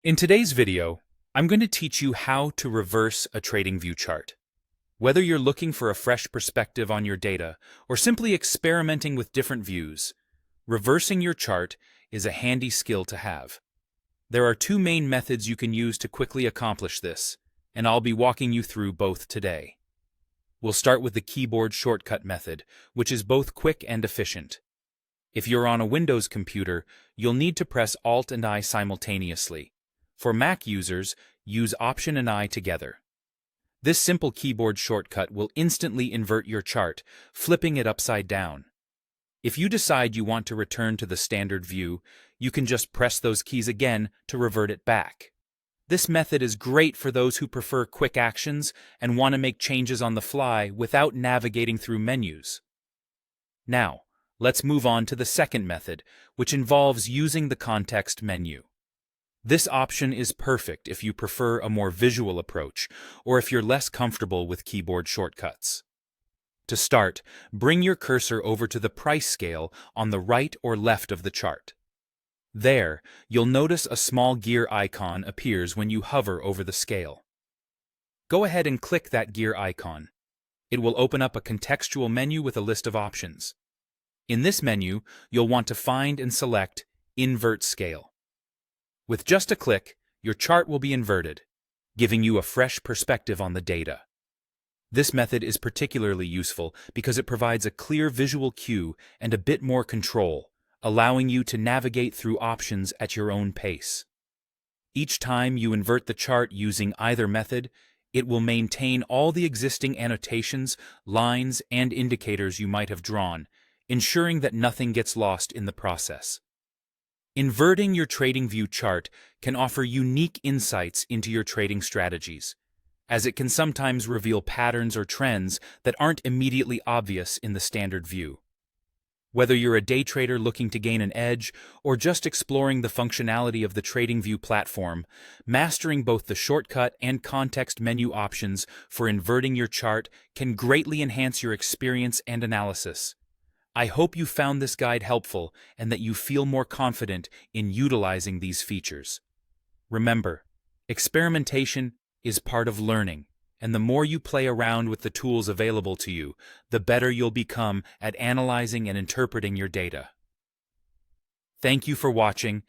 In today's video, I'm going to teach you how to reverse a TradingView chart. Whether you're looking for a fresh perspective on your data or simply experimenting with different views, reversing your chart is a handy skill to have. There are two main methods you can use to quickly accomplish this, and I'll be walking you through both today. We'll start with the keyboard shortcut method, which is both quick and efficient. If you're on a Windows computer, you'll need to press Alt and I simultaneously. For Mac users, use Option and I together. This simple keyboard shortcut will instantly invert your chart, flipping it upside down. If you decide you want to return to the standard view, you can just press those keys again to revert it back. This method is great for those who prefer quick actions and want to make changes on the fly without navigating through menus. Now, let's move on to the second method, which involves using the context menu. This option is perfect if you prefer a more visual approach or if you're less comfortable with keyboard shortcuts. To start, bring your cursor over to the price scale on the right or left of the chart. There, you'll notice a small gear icon appears when you hover over the scale. Go ahead and click that gear icon. It will open up a contextual menu with a list of options. In this menu, you'll want to find and select Invert Scale. With just a click, your chart will be inverted, giving you a fresh perspective on the data. This method is particularly useful because it provides a clear visual cue and a bit more control, allowing you to navigate through options at your own pace. Each time you invert the chart using either method, it will maintain all the existing annotations, lines, and indicators you might have drawn, ensuring that nothing gets lost in the process. Inverting your TradingView chart can offer unique insights into your trading strategies, as it can sometimes reveal patterns or trends that aren't immediately obvious in the standard view. Whether you're a day trader looking to gain an edge or just exploring the functionality of the TradingView platform, mastering both the shortcut and context menu options for inverting your chart can greatly enhance your experience and analysis. I hope you found this guide helpful and that you feel more confident in utilizing these features. Remember, experimentation is part of learning, and the more you play around with the tools available to you, the better you'll become at analyzing and interpreting your data. Thank you for watching,